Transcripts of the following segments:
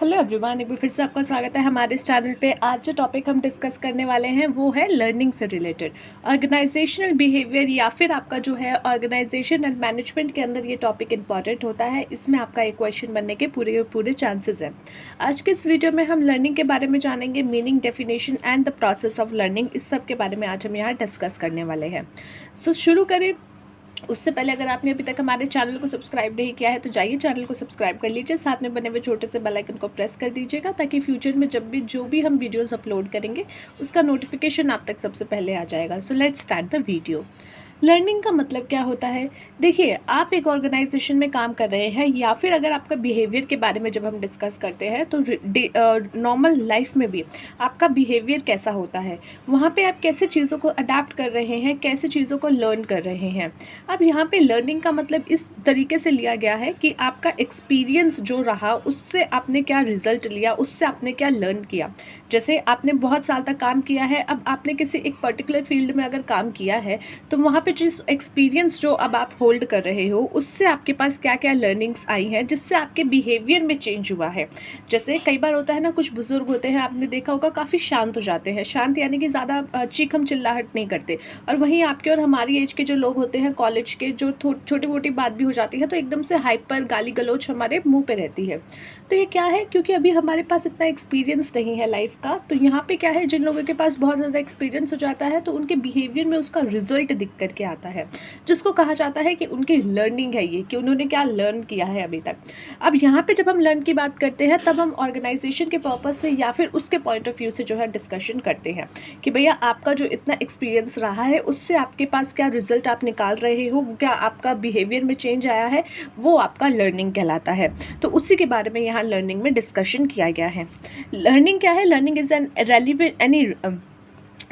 Hello everyone, एक बार फिर से आपका स्वागत है हमारे इस चैनल पे। आज जो टॉपिक हम डिस्कस करने वाले हैं वो है लर्निंग से रिलेटेड ऑर्गेनाइजेशनल बिहेवियर, या फिर आपका जो है ऑर्गेनाइजेशन एंड मैनेजमेंट के अंदर ये टॉपिक इंपॉर्टेंट होता है। इसमें आपका एक क्वेश्चन बनने के पूरे चांसेस हैं। आज के इस वीडियो में हम लर्निंग के बारे में जानेंगे, meaning, definition and the process of learning. इस सब के बारे में आज हम यहाँ डिस्कस करने वाले हैं। सो शुरू करें। उससे पहले अगर आपने अभी तक हमारे चैनल को सब्सक्राइब नहीं किया है तो जाइए चैनल को सब्सक्राइब कर लीजिए, साथ में बने हुए छोटे से बेल आइकन को प्रेस कर दीजिएगा ताकि फ्यूचर में जो भी हम वीडियोस अपलोड करेंगे उसका नोटिफिकेशन आप तक सबसे पहले आ जाएगा। So let's start the video. Learning का मतलब क्या होता है? देखिए, आप एक ऑर्गेनाइजेशन में काम कर रहे हैं या फिर अगर आपका बिहेवियर के बारे में जब हम डिस्कस करते हैं तो नॉर्मल लाइफ में भी आपका बिहेवियर कैसा होता है, वहाँ पे आप कैसे चीज़ों को अडाप्ट कर रहे हैं, कैसे चीज़ों को लर्न कर रहे हैं। अब यहाँ पे लर्निंग का मतलब इस तरीके से लिया गया है कि आपका एक्सपीरियंस जो रहा उससे आपने क्या रिजल्ट लिया, उससे आपने क्या लर्न किया। जैसे आपने बहुत साल तक काम किया है, अब आपने किसी एक पर्टिकुलर फील्ड में अगर काम किया है तो वहाँ पे जिस एक्सपीरियंस जो अब आप होल्ड कर रहे हो उससे आपके पास क्या क्या लर्निंग्स आई हैं जिससे आपके बिहेवियर में चेंज हुआ है। जैसे कई बार होता है ना, कुछ बुजुर्ग होते हैं, आपने देखा होगा, काफ़ी शांत हो जाते हैं। शांत यानी कि ज़्यादा चीखम चिल्लाहट नहीं करते। और वहीं आपके और हमारी एज के जो लोग होते हैं, कॉलेज के, जो छोटी मोटी बात भी हो जाती है तो एकदम से हाइपर गाली गलौज हमारे मुँह पर रहती है। तो ये क्या है? क्योंकि अभी हमारे पास इतना एक्सपीरियंस नहीं है लाइफ का। तो यहाँ पे क्या है, जिन लोगों के पास बहुत ज़्यादा एक्सपीरियंस हो जाता है तो उनके बिहेवियर में उसका रिजल्ट दिख करके आता है, जिसको कहा जाता है कि उनकी लर्निंग है, ये कि उन्होंने क्या लर्न किया है अभी तक। अब यहाँ पे जब हम लर्न की बात करते हैं तब हम ऑर्गेनाइजेशन के पर्पस से या फिर उसके पॉइंट ऑफ व्यू से जो है डिस्कशन करते हैं कि भैया आपका जो इतना एक्सपीरियंस रहा है उससे आपके पास क्या रिजल्ट आप निकाल रहे हो, क्या आपका बिहेवियर में चेंज आया है, वो आपका लर्निंग कहलाता है। तो उसी के बारे में यहाँ लर्निंग में डिस्कशन किया गया है। लर्निंग क्या है? Learning is an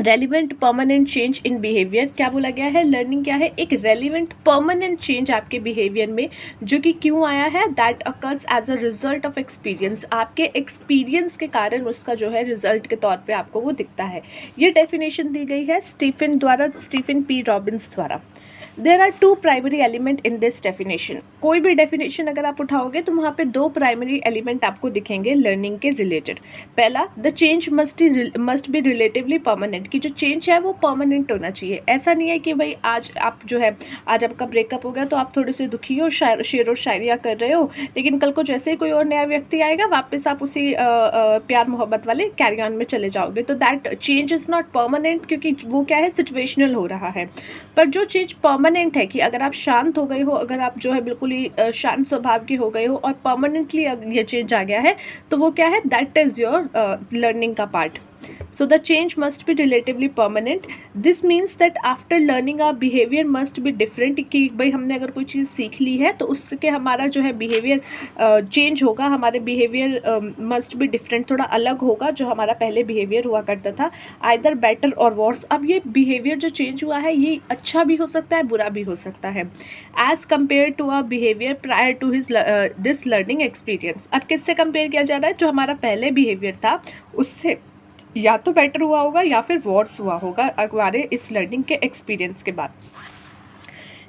relevant permanent change in behaviour. क्या बोला गया है? लर्निंग क्या है? एक रेलिवेंट परमानेंट चेंज आपके बिहेवियर में, जो कि क्यों आया है? That occurs as a result of experience. आपके एक्सपीरियंस के कारण उसका जो है रिजल्ट के तौर पे आपको वो दिखता है। ये डेफिनेशन दी गई है स्टीफन पी रॉबिन्स द्वारा। There are two primary element in this definition. कोई भी डेफिनेशन अगर आप उठाओगे तो वहाँ पे दो प्राइमरी एलिमेंट आपको दिखेंगे लर्निंग के रिलेटेड। पहला, the change must be relatively permanent, कि जो चेंज है वो परमानेंट होना चाहिए। ऐसा नहीं है कि भाई आज आप जो है, आज आपका ब्रेकअप हो गया तो आप थोड़े से दुखी हो, शेर और शायरिया कर रहे हो, लेकिन कल को जैसे ही कोई और नया व्यक्ति आएगा वापस आप उसी प्यार मोहब्बत वाले कैरी ऑन में चले जाओगे। तो that change is not permanent, क्योंकि वो क्या है, सिचुएशनल हो रहा है। पर जो चीज़ परमानेंट है, कि अगर आप शांत हो गए हो, अगर आप जो है बिल्कुल ही शांत स्वभाव के हो गए हो और परमानेंटली ये चेंज आ गया है, तो वो क्या है? दैट इज़ योर लर्निंग का part. So the change must be relatively permanent. This means that after learning our behavior must be different, कि भाई हमने अगर कोई चीज़ सीख ली है तो उसके हमारा जो है बिहेवियर चेंज होगा, हमारे बिहेवियर मस्ट बी डिफरेंट, थोड़ा अलग होगा जो हमारा पहले बिहेवियर हुआ करता था, आइदर बेटर और वर्स। अब ये बिहेवियर जो चेंज हुआ है ये अच्छा भी हो सकता है, बुरा भी हो सकता है, as compare to our behaviour prior to this learning experience. अब किससे कंपेयर किया जा रहा है? जो हमारा पहले बिहेवियर था उससे या तो बेटर हुआ होगा या फिर वर्स हुआ होगा हमारे इस लर्निंग के एक्सपीरियंस के बाद।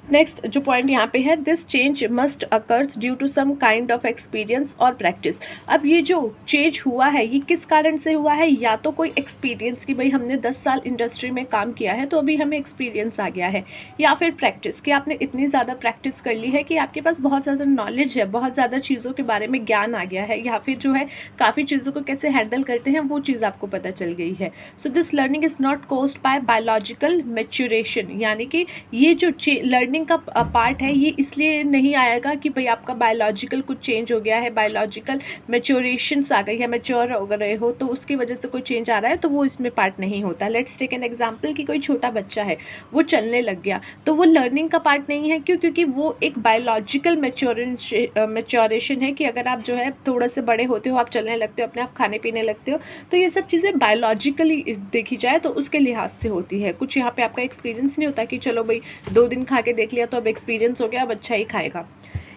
नेक्स्ट जो पॉइंट यहाँ पे है, this change must occurs due to some kind of experience और प्रैक्टिस। अब ये जो चेंज हुआ है ये किस कारण से हुआ है? या तो कोई एक्सपीरियंस, कि भाई हमने 10 साल इंडस्ट्री में काम किया है तो अभी हमें एक्सपीरियंस आ गया है, या फिर प्रैक्टिस, कि आपने इतनी ज़्यादा प्रैक्टिस कर ली है कि आपके पास बहुत ज़्यादा नॉलेज है, बहुत ज़्यादा चीज़ों के बारे में ज्ञान आ गया है, या फिर जो है काफ़ी चीज़ों को कैसे हैंडल करते हैं वो चीज़ आपको पता चल गई है। So this learning is not caused by biological maturation, यानी कि ये जो लर्निंग का पार्ट है ये इसलिए नहीं आएगा कि भाई आपका बायोलॉजिकल कुछ चेंज हो गया है, बायोलॉजिकल मैच्योरेशंस आ गई है, मैच्योर हो गए हो तो उसकी वजह से कोई चेंज आ रहा है, तो वो इसमें पार्ट नहीं होता। लेट्स टेक एन एग्जांपल कि कोई छोटा बच्चा है वो चलने लग गया, तो वो लर्निंग का पार्ट नहीं है। क्यों? क्योंकि वो एक बायोलॉजिकल मैच्योरेशन है, कि अगर आप जो है थोड़े से बड़े होते हो, आप चलने लगते हो, अपने आप खाने पीने लगते हो, तो ये सब चीज़ें बायोलॉजिकली देखी जाए तो उसके लिहाज से होती है। कुछ यहाँ पे आपका एक्सपीरियंस नहीं होता कि चलो भाई 2 दिन खा के देख लिया तो अब एक्सपीरियंस हो गया, अब अच्छा ही खाएगा।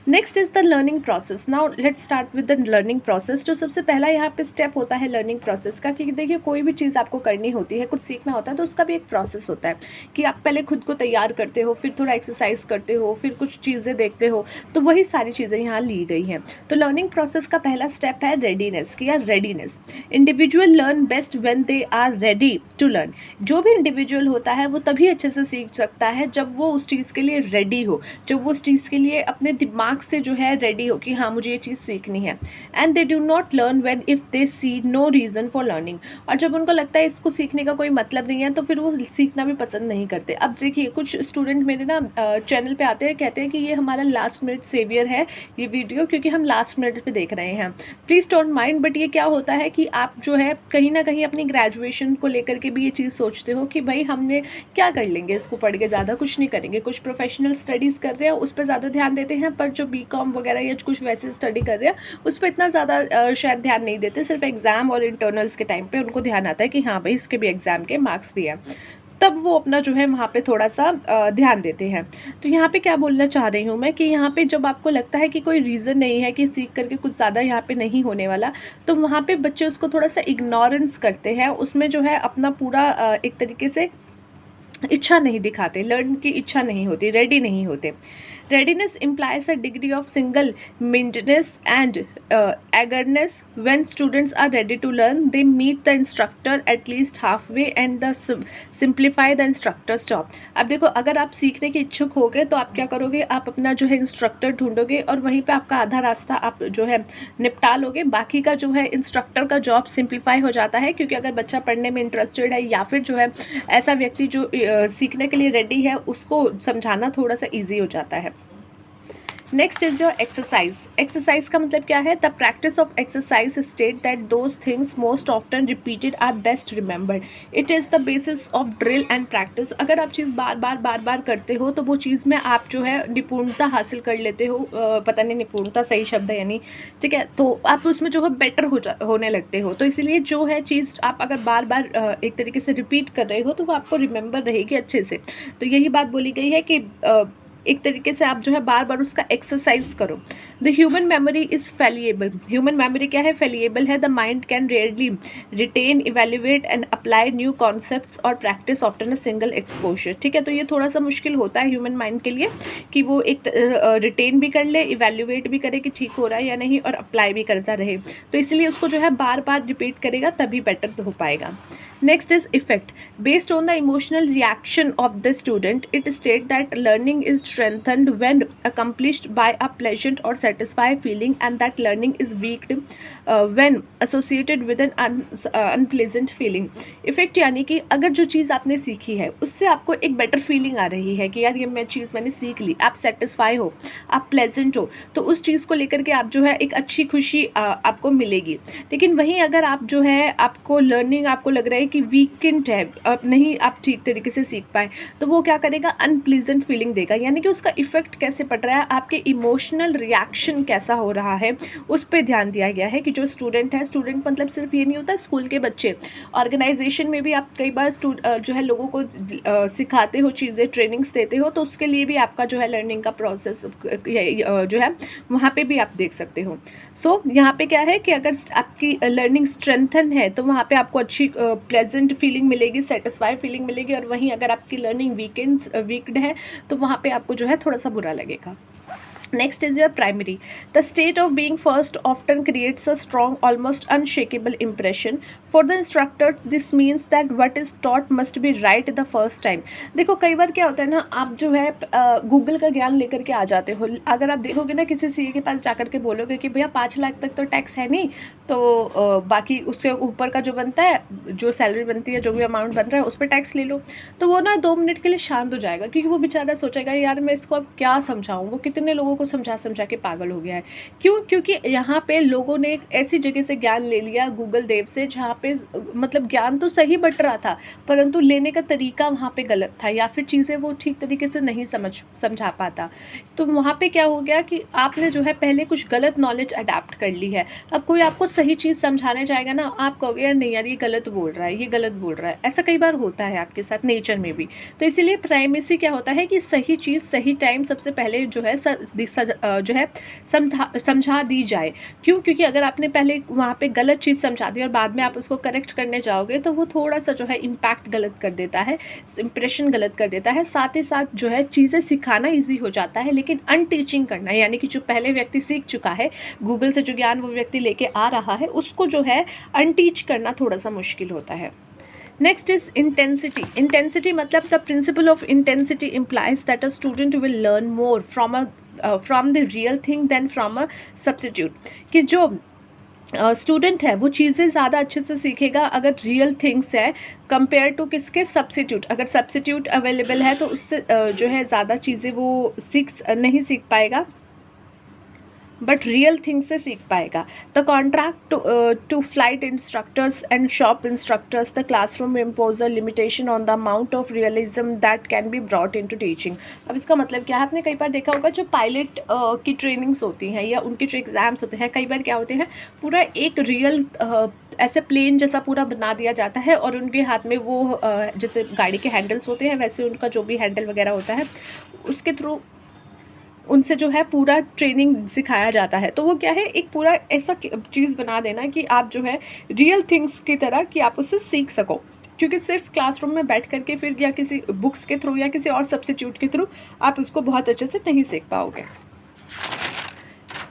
Next is the learning process. Now let's start with the learning process. जो सबसे पहला यहाँ पे स्टेप होता है लर्निंग प्रोसेस का, कि देखिए कोई भी चीज़ आपको करनी होती है, कुछ सीखना होता है, तो उसका भी एक प्रोसेस होता है कि आप पहले खुद को तैयार करते हो, फिर थोड़ा एक्सरसाइज करते हो, फिर कुछ चीज़ें देखते हो. तो वही सारी चीज़ें यहाँ ली गई हैं. तो लर्निंग प्रोसेस का पहला स्टेप है रेडीनेस, कि यार readiness. Individual learn best when they are ready to learn. जो भी इंडिविजुअल होता है वो तभी अच्छे से सीख सकता है जब वो उस चीज़ के लिए रेडी हो, जब वो उस चीज़ के लिए अपने दिमाग से जो है रेडी हो कि हाँ मुझे ये चीज़ सीखनी है. And they do not learn when if they see no reason for learning. और जब उनको लगता है इसको सीखने का कोई मतलब नहीं है तो फिर वो सीखना भी पसंद नहीं करते. अब देखिए कुछ स्टूडेंट मेरे ना चैनल पे आते हैं, कहते हैं कि ये हमारा लास्ट मिनट सेवियर है ये वीडियो, क्योंकि हम लास्ट मिनट पे देख रहे हैं. Please don't mind. बट ये क्या होता है कि आप जो है कहीं ना कहीं अपनी ग्रेजुएशन को लेकर के भी ये चीज़ सोचते हो कि भाई हमने क्या कर लेंगे इसको पढ़ के, ज़्यादा कुछ नहीं करेंगे. कुछ प्रोफेशनल स्टडीज़ कर रहे हैं उस पर ज़्यादा ध्यान देते हैं, पर जो बीकॉम वगैरह या कुछ वैसे स्टडी कर रहे हैं उस पर इतना ज़्यादा शायद ध्यान नहीं देते. सिर्फ एग्ज़ाम और इंटरनल्स के टाइम पे उनको ध्यान आता है कि हाँ भाई इसके भी एग्ज़ाम के मार्क्स भी हैं, तब वो अपना जो है वहाँ पे थोड़ा सा ध्यान देते हैं. तो यहाँ पे क्या बोलना चाह रही हूँ मैं कि यहाँ पे जब आपको लगता है कि कोई रीज़न नहीं है कि सीख करके कुछ ज़्यादा यहाँ पे नहीं होने वाला, तो वहाँ पे बच्चे उसको थोड़ा सा इग्नोरेंस करते हैं, उसमें जो है अपना पूरा एक तरीके से इच्छा नहीं दिखाते, लर्न की इच्छा नहीं होती, रेडी नहीं होते. Readiness implies a degree of single-mindedness and eagerness. When students are ready to learn, they meet the instructor at least halfway and simplify the instructor's job. अब देखो अगर आप सीखने के इच्छुक हो गए तो आप क्या करोगे, आप अपना जो है इंस्ट्रक्टर ढूंढोगे और वहीं पे आपका आधा रास्ता आप जो है निपटा लोगे. बाकी का जो है इंस्ट्रक्टर का जॉब सिंप्लीफाई हो जाता है, क्योंकि अगर बच्चा पढ़ने में इंटरेस्टेड है या फिर जो है ऐसा व्यक्ति जो सीखने के लिए रेडी है उसको समझाना थोड़ा सा ईजी हो जाता है. Next is your exercise. Exercise का मतलब क्या है? The practice of exercise state that those things most often repeated are best remembered. It is the basis of drill and practice. अगर आप चीज़ बार बार करते हो तो वो चीज़ में आप जो है निपुणता हासिल कर लेते हो. पता नहीं निपुणता सही शब्द है यानी, ठीक है, तो आप उसमें जो है बेटर होने लगते हो. तो इसलिए जो है चीज़ आप अगर बार बार एक तरीके से रिपीट कर रहे हो तो वो आपको रिमेंबर रहेगी अच्छे से. तो यही बात बोली गई है कि एक तरीके से आप जो है बार बार उसका एक्सरसाइज करो. The human memory is fallible. Human memory क्या है? फैलिएबल है. The mind can rarely retain, evaluate and apply new concepts और practice after a single exposure. ठीक है, तो ये थोड़ा सा मुश्किल होता है ह्यूमन माइंड के लिए कि वो एक रिटेन भी कर ले, इवेल्युएट भी करे कि ठीक हो रहा है या नहीं, और अप्लाई भी करता रहे. तो इसलिए उसको जो है बार बार रिपीट करेगा तभी बेटर हो पाएगा. Next is effect. Based on the emotional reaction of the student, it states that learning is strengthened when accomplished by a pleasant or satisfied feeling, and that learning is weakened when associated with an unpleasant feeling. Effect यानी कि अगर जो चीज़ आपने सीखी है उससे आपको एक बेटर फीलिंग आ रही है कि यार ये चीज़ मैंने सीख ली, आप सेटिस्फाई हो, आप प्लेजेंट हो, तो उस चीज़ को लेकर के आप जो है एक अच्छी खुशी आपको मिलेगी. लेकिन वहीं अगर आप जो है आपको लर्निंग आपको लग रहा है कि वीकेंड है, अब नहीं आप ठीक तरीके से सीख पाए, तो वो क्या करेगा? अनप्लीजेंट फीलिंग देगा. यानी कि उसका इफेक्ट कैसे पड़ रहा है, आपके इमोशनल रिएक्शन कैसा हो रहा है, उस पर ध्यान दिया गया है. कि जो स्टूडेंट है, स्टूडेंट मतलब सिर्फ ये नहीं होता स्कूल के बच्चे, ऑर्गेनाइजेशन में भी आप कई बार जो है लोगों को सिखाते हो चीज़ें, ट्रेनिंग्स देते हो, तो उसके लिए भी आपका जो है लर्निंग का प्रोसेस जो है वहाँ पे भी आप देख सकते हो. सो यहाँ पे क्या है कि अगर आपकी लर्निंग स्ट्रेंथन है तो वहाँ पे आपको अच्छी प्लेजेंट फीलिंग मिलेगी, सेटिस्फाइड फीलिंग मिलेगी. और वहीं अगर आपकी लर्निंग वीक्ड है तो वहाँ पे आपको जो है थोड़ा सा बुरा लगेगा. Next is your primary. The state of being first often creates a strong, almost unshakable impression. For the instructor, this means that what is taught must be right the first time. देखो कई बार क्या होता है ना, आप जो है Google का ज्ञान लेकर के आ जाते हो. अगर आप देखोगे ना किसी सीए के पास जाकर के बोलोगे कि भैया 5 लाख तक तो टैक्स है नहीं, तो बाकी उससे ऊपर का जो बनता है, जो सैलरी बनती है, जो भी अमाउंट बन रहा है उस पर टैक्स ले लो, तो वो ना 2 मिनट के लिए शांत हो जाएगा. क्योंकि वो बेचारा सोचेगा यार मैं इसको अब क्या समझाऊँ, वो कितने लोगों को समझा के पागल हो गया है. क्यों? क्योंकि यहाँ पे लोगों ने एक ऐसी जगह से ज्ञान ले लिया गूगल देव से, जहाँ पे मतलब ज्ञान तो सही बट रहा था, परंतु लेने का तरीका वहाँ पे गलत था, या फिर चीज़ें वो ठीक तरीके से नहीं समझा पाता. तो वहाँ पे क्या हो गया कि आपने जो है पहले कुछ गलत नॉलेज अडाप्ट कर ली है. अब कोई आपको सही चीज़ समझाने जाएगा ना, आप कहोगे यार नहीं यार ये गलत बोल रहा है, ये गलत बोल रहा है. ऐसा कई बार होता है आपके साथ नेचर में भी. तो इसीलिए प्राइमेसी क्या होता है कि सही चीज़ सही टाइम सबसे पहले जो है जो है समझा दी जाए। क्यों? क्योंकि अगर आपने पहले वहाँ पे गलत चीज़ समझा दी और बाद में आप उसको करेक्ट करने जाओगे तो वो थोड़ा सा जो है इम्पैक्ट गलत कर देता है, इंप्रेशन गलत कर देता है। साथ ही साथ जो है चीज़ें सिखाना ईजी हो जाता है, लेकिन अनटीचिंग करना, यानी कि जो पहले व्यक्ति सीख चुका है, गूगल से जो ज्ञान वो व्यक्ति लेके आ रहा है, उसको जो है अनटीच करना थोड़ा सा मुश्किल होता है। Next is intensity. इंटेंसिटी मतलब the principle of intensity implies that a student will learn more from the real thing than from a substitute. कि जो स्टूडेंट है वो चीज़ें ज़्यादा अच्छे से सीखेगा अगर रियल थिंग्स है, कंपेयर टू किसके, सब्स्टिट्यूट। अगर सब्स्टिट्यूट अवेलेबल है तो उससे जो है ज़्यादा चीज़ें वो नहीं सीख पाएगा, बट रियल थिंग से सीख पाएगा। The contract to flight instructors and shop instructors the classroom impose a limitation on the amount of realism that can be brought in to teaching. अब इसका मतलब क्या है, आपने कई बार देखा होगा जो पायलट की ट्रेनिंग्स होती हैं या उनके जो एग्ज़ाम्स होते हैं, कई बार क्या होते हैं, पूरा एक रियल ऐसे प्लेन जैसा पूरा बना दिया जाता है और उनके हाथ में वो जैसे गाड़ी के हैंडल्स होते हैं वैसे उनका जो भी हैंडल वगैरह होता है उसके थ्रू उनसे जो है पूरा ट्रेनिंग सिखाया जाता है। तो वो क्या है, एक पूरा ऐसा चीज़ बना देना कि आप जो है रियल थिंग्स की तरह कि आप उससे सीख सको। क्योंकि सिर्फ क्लासरूम में बैठ करके फिर या किसी बुक्स के थ्रू या किसी और सब्स्टिट्यूट के थ्रू आप उसको बहुत अच्छे से नहीं सीख पाओगे।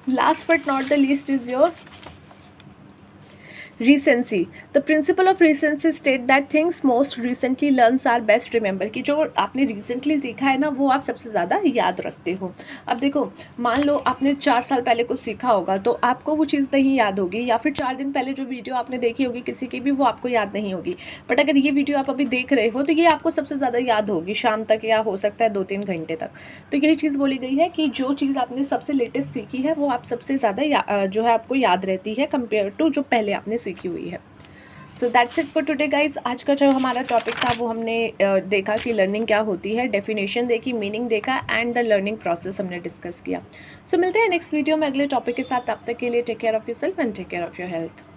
Last but not the least is your recency. The principle of recency state that things most recently learns are best remember। कि जो आपने रिसेंटली सीखा है ना वो आप सबसे ज़्यादा याद रखते हो। अब देखो, मान लो आपने 4 साल पहले कुछ सीखा होगा तो आपको वो चीज़ नहीं याद होगी, या फिर 4 दिन पहले जो वीडियो आपने देखी होगी किसी की भी वो आपको याद नहीं होगी। बट अगर ये वीडियो आप अभी देख रहे हो तो ये आपको सबसे ज़्यादा याद होगी शाम तक, या हो सकता है 2-3 घंटे तक। तो यही चीज़ बोली गई है कि जो चीज़ आपने सबसे लेटेस्ट सीखी है वो आप सबसे ज़्यादा जो है आपको याद रहती है कंपेयर टू जो पहले आपने सीखी हुई है। So that's it for today guys. आज का जो हमारा टॉपिक था वो हमने देखा कि लर्निंग क्या होती है, डेफिनेशन देखी, मीनिंग देखा एंड द लर्निंग प्रोसेस हमने डिस्कस किया। सो मिलते हैं नेक्स्ट वीडियो में अगले टॉपिक के साथ। तब तक के लिए take care of yourself and take care of your health.